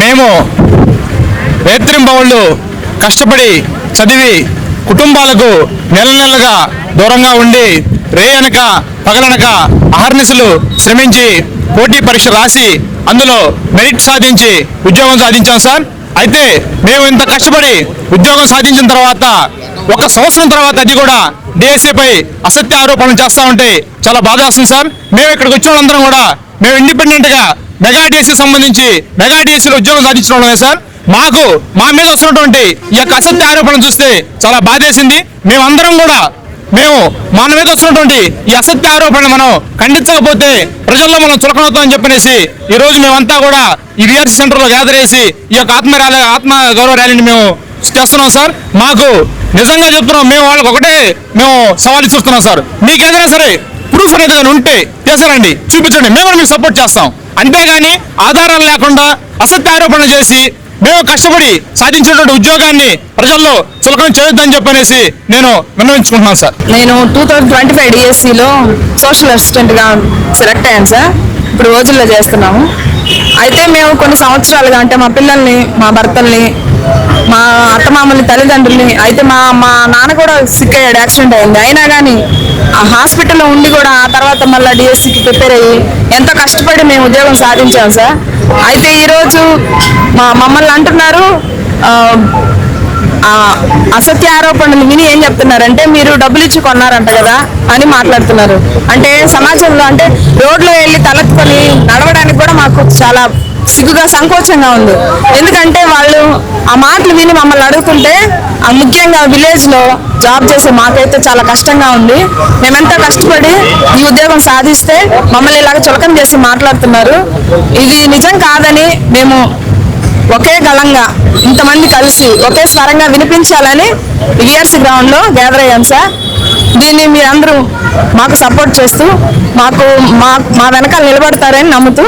మేము రేత్రింబవళ్ళు కష్టపడి చదివి కుటుంబాలకు నెల నెలగా దూరంగా ఉండి రేయనక పగలనక అహర్నిశలు శ్రమించి పోటీ పరీక్ష రాసి అందులో మెరిట్ సాధించి ఉద్యోగం సాధించాం సార్. అయితే మేము ఇంత కష్టపడి ఉద్యోగం సాధించిన తర్వాత 1 సంవత్సరం తర్వాత అది కూడా డిఎస్సిపై అసత్య ఆరోపణలు చేస్తూ ఉంటే చాలా బాధ వస్తుంది సార్. మేము ఇక్కడికి వచ్చిన వాళ్ళందరం కూడా మేము ఇండిపెండెంట్ గా మెగా డిఎస్సి సంబంధించి మెగా డిఎస్సిలో ఉద్యోగం సాధించిన వాళ్ళమే సార్. మాకు మా మీద వస్తున్నటువంటి ఈ యొక్క అసత్య ఆరోపణలు చూస్తే చాలా బాధేసింది. మేమందరం కూడా మన మీద వస్తున్నటువంటి ఈ అసత్య ఆరోపణలు మనం ఖండించకపోతే ప్రజల్లో మనం చులకనవుతామని చెప్పనేసి ఈ రోజు మేమంతా కూడా ఈ విఆర్సీ సెంటర్ లో గ్యాదర్ చేసి ఈ యొక్క ఆత్మ గౌరవ ర్యాలీని మేము చేస్తున్నాం సార్. మాకు నిజంగా చెప్తున్నాం, మేము వాళ్ళకి ఒకటే సవాల్ ఇస్తున్నాం సార్. మీకు ఏదైనా సరే ప్రూఫ్ అనేది కానీ ఉంటే చేశారండి, చూపించండి, మేము మీకు సపోర్ట్ చేస్తాం. అంతేగాని ఆధారాలు లేకుండా అసత్య ఆరోపణలు చేసి మేము కష్టపడి సాధించినటువంటి ఉద్యోగాన్ని ప్రజల్లో చులకన చేయొద్దని చెప్పనేసి నేను విన్నవించుకుంటున్నాను సార్. నేను 2025 డిఎస్సిలో సోషల్ అసిస్టెంట్గా సెలెక్ట్ అయ్యాను సార్. ఇప్పుడు రోజుల్లో చేస్తున్నాము. అయితే మేము కొన్ని సంవత్సరాలుగా అంటే మా పిల్లల్ని, మా భర్తల్ని, మా అత్తమామల్ని, తల్లిదండ్రుల్ని, అయితే మా నాన్న కూడా సిక్ అయ్యాడు, యాక్సిడెంట్ అయింది. అయినా కానీ ఆ హాస్పిటల్లో ఉండి కూడా ఆ తర్వాత మళ్ళీ డిఎస్సికి ప్రిపేర్ అయ్యి ఎంతో కష్టపడి మేము ఉద్యోగం సాధించాం సార్. అయితే ఈరోజు మమ్మల్ని అంటున్నారు అసత్య ఆరోపణలు విని ఏం చెప్తున్నారంటే మీరు డబ్బులు ఇచ్చి కొన్నారంట కదా అని మాట్లాడుతున్నారు. అంటే సమాజంలో అంటే రోడ్లో వెళ్ళి తలెత్తుకొని నడవడానికి కూడా మాకు చాలా సిగ్గుగా సంకోచంగా ఉంది. ఎందుకంటే వాళ్ళు ఆ మాటలు విని మమ్మల్ని అడుగుతుంటే ముఖ్యంగా విలేజ్ లో జాబ్ చేసే మాకైతే చాలా కష్టంగా ఉంది. మేమెంత కష్టపడి ఈ ఉద్యోగం సాధిస్తే మమ్మల్ని ఇలాగ చులకన చేసి మాట్లాడుతున్నారు. ఇది నిజం కాదని మేము ఒకే గళంగా ఇంతమంది కలిసి ఒకే స్వరంగా వినిపించాలని విఆర్సీ గ్రౌండ్ లో గ్యాదర్ అయ్యాం సార్. దీన్ని మీరందరూ మాకు సపోర్ట్ చేస్తూ మా వెనకాల నిలబడతారని నమ్ముతూ